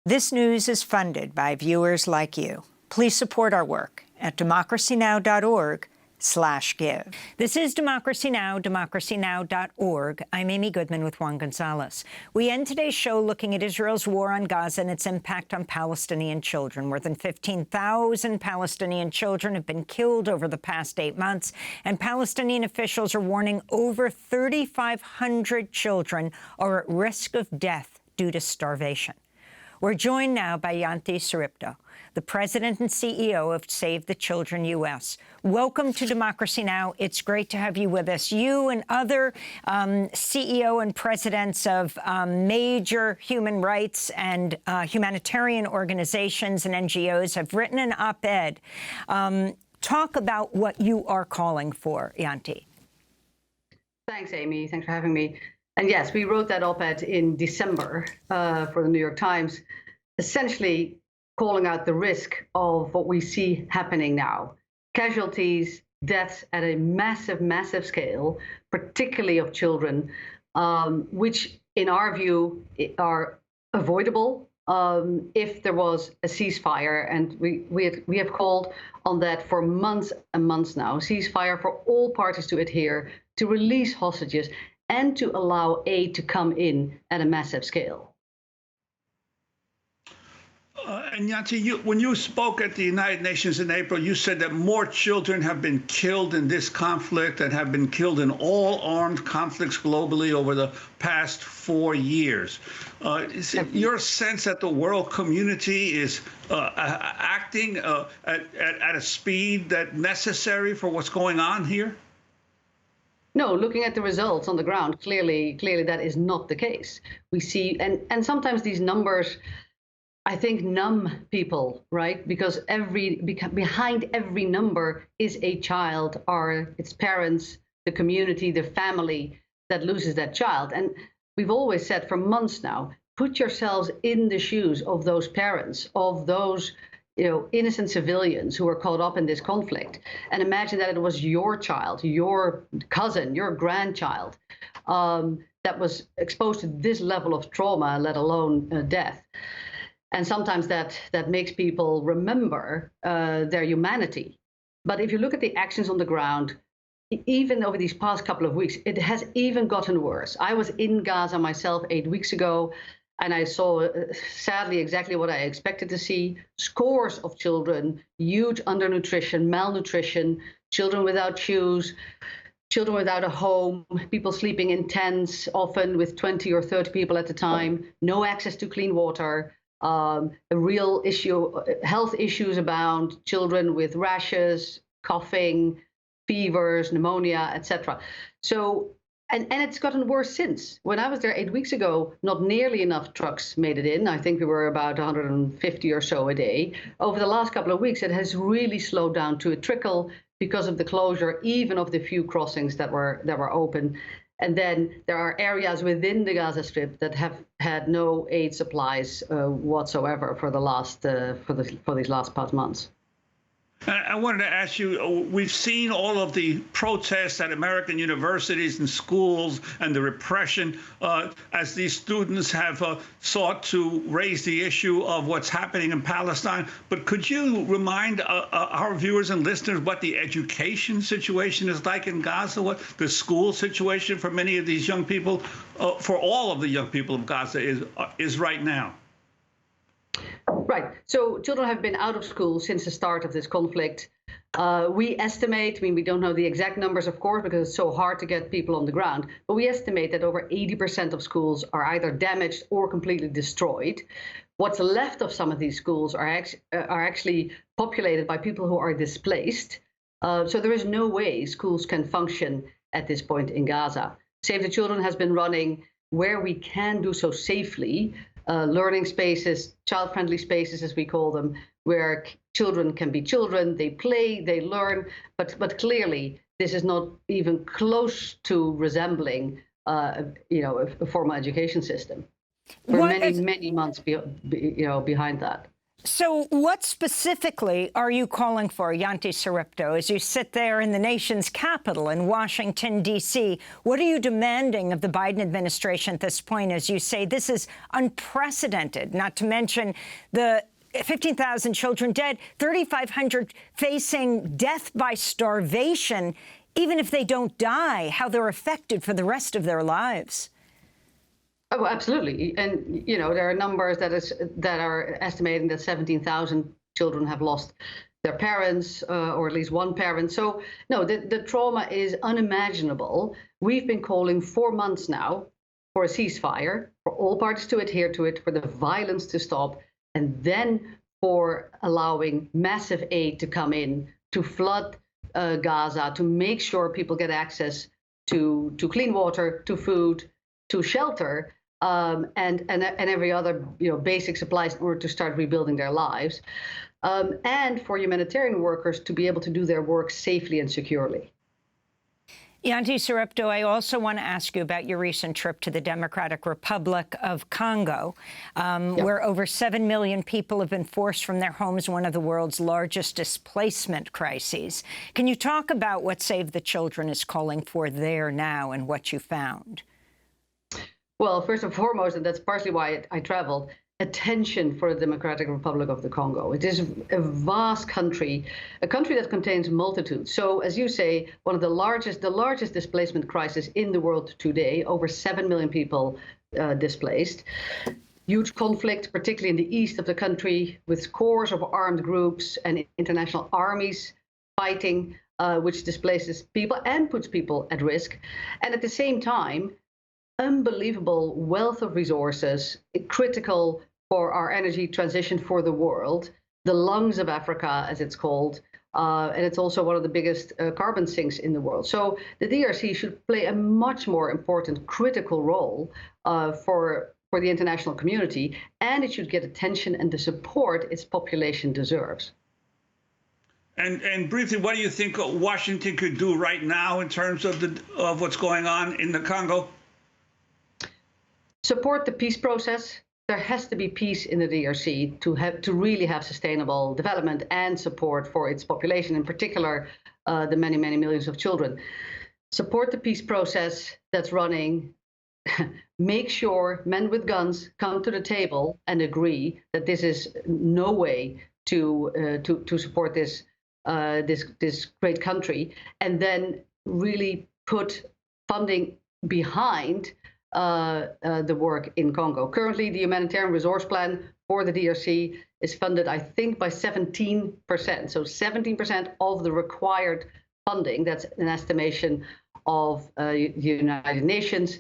This news is funded by viewers like you. Please support our work at democracynow.org/give. This is Democracy Now!, democracynow.org. I'm Amy Goodman with Juan Gonzalez. We end today's show looking at Israel's war on Gaza and its impact on Palestinian children. More than 15,000 Palestinian children have been killed over the past 8 months, and Palestinian officials are warning over 3,500 children are at risk of death due to starvation. We're joined now by Janti Soeripto, the president and CEO of Save the Children U.S. Welcome to Democracy Now! It's great to have you with us. You and other CEO and presidents of major human rights and humanitarian organizations and NGOs have written an op-ed. Talk about what you are calling for, Janti. Thanks, Amy. Thanks for having me. And yes, we wrote that op-ed in December for the New York Times, essentially calling out the risk of what we see happening now. Casualties, deaths at a massive, massive scale, particularly of children, which in our view are avoidable if there was a ceasefire. And we have called on that for months and months now. Ceasefire for all parties to adhere, to release hostages, and to allow aid to come in at a massive scale. And Janti, when you spoke at the United Nations in April, you said that more children have been killed in this conflict and have been killed in all armed conflicts globally over the past 4 years. Is it your sense that the world community is acting at a speed that's necessary for what's going on here? No, looking at the results on the ground, clearly that is not the case. We see, and sometimes these numbers, I think, numb people, right? Because behind every number is a child or its parents, the community, the family that loses that child. And we've always said for months now, put yourselves in the shoes of those parents, of those innocent civilians who were caught up in this conflict, and imagine that it was your child, your cousin, your grandchild that was exposed to this level of trauma, let alone death. And sometimes that makes people remember their humanity. But if you look at the actions on the ground, even over these past couple of weeks, it has even gotten worse. I was in Gaza myself 8 weeks ago, and I saw, sadly, exactly what I expected to see. Scores of children, huge undernutrition, malnutrition, children without shoes, children without a home, people sleeping in tents, often with 20 or 30 people at a time, no access to clean water, a real issue, health issues abound, children with rashes, coughing, fevers, pneumonia, etc. So, and it's gotten worse since. When I was there 8 weeks ago, not nearly enough trucks made it in. I think we were about 150 or so a day. Over the last couple of weeks, it has really slowed down to a trickle because of the closure, even of the few crossings that were open. And then there are areas within the Gaza Strip that have had no aid supplies whatsoever for these last past months. I wanted to ask you, we've seen all of the protests at American universities and schools and the repression as these students have sought to raise the issue of what's happening in Palestine. But could you remind our viewers and listeners what the education situation is like in Gaza, what the school situation for many of these young people, for all of the young people of Gaza is right now? Right. So children have been out of school since the start of this conflict. We estimate, we don't know the exact numbers, of course, because it's so hard to get people on the ground, but we estimate that over 80% of schools are either damaged or completely destroyed. What's left of some of these schools are actually populated by people who are displaced. So there is no way schools can function at this point in Gaza. Save the Children has been running where we can do so safely, learning spaces, child-friendly spaces, as we call them, where children can be children, they play, they learn, but clearly this is not even close to resembling, a formal education system. For many months, behind that. So what specifically are you calling for, Janti Soeripto, as you sit there in the nation's capital in Washington, D.C.? What are you demanding of the Biden administration at this point, as you say this is unprecedented, not to mention the 15,000 children dead, 3,500 facing death by starvation, even if they don't die, how they're affected for the rest of their lives? Oh, absolutely. And, you know, there are numbers that are estimating that 17,000 children have lost their parents, or at least one parent. So, no, the trauma is unimaginable. We've been calling 4 months now for a ceasefire, for all parties to adhere to it, for the violence to stop, and then for allowing massive aid to come in to flood Gaza, to make sure people get access to clean water, to food, to shelter, and every other basic supplies in order to start rebuilding their lives, and for humanitarian workers to be able to do their work safely and securely. Janti Soeripto, I also want to ask you about your recent trip to the Democratic Republic of Congo, where over 7 million people have been forced from their homes, one of the world's largest displacement crises. Can you talk about what Save the Children is calling for there now and what you found? Well, first and foremost, and that's partially why I traveled, attention for the Democratic Republic of the Congo. It is a vast country, a country that contains multitudes. So, as you say, one of the largest displacement crisis in the world today, over 7 million people displaced. Huge conflict, particularly in the east of the country, with scores of armed groups and international armies fighting, which displaces people and puts people at risk. And at the same time, unbelievable wealth of resources, critical for our energy transition for the world, the lungs of Africa, as it's called, and it's also one of the biggest carbon sinks in the world. So the DRC should play a much more important, critical role for the international community, and it should get attention and the support its population deserves. And briefly, what do you think Washington could do right now in terms of what's going on in the Congo? Support the peace process. There has to be peace in the DRC to really have sustainable development and support for its population, in particular, the many, many millions of children. Support the peace process that's running. Make sure men with guns come to the table and agree that this is no way to support this great country, and then really put funding behind the work in Congo. Currently, the humanitarian resource plan for the DRC is funded, I think, by 17%. So 17% of the required funding, that's an estimation of the United Nations,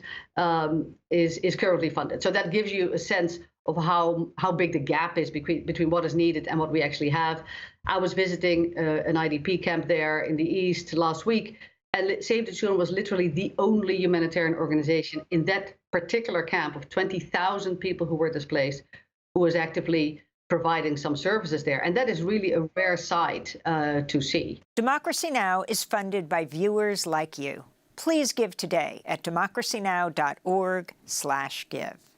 is currently funded. So that gives you a sense of how big the gap is between what is needed and what we actually have. I was visiting an IDP camp there in the east last week, and Save the Children was literally the only humanitarian organization in that particular camp of 20,000 people who were displaced, who was actively providing some services there. And that is really a rare sight to see. Democracy Now! Is funded by viewers like you. Please give today at democracynow.org/give.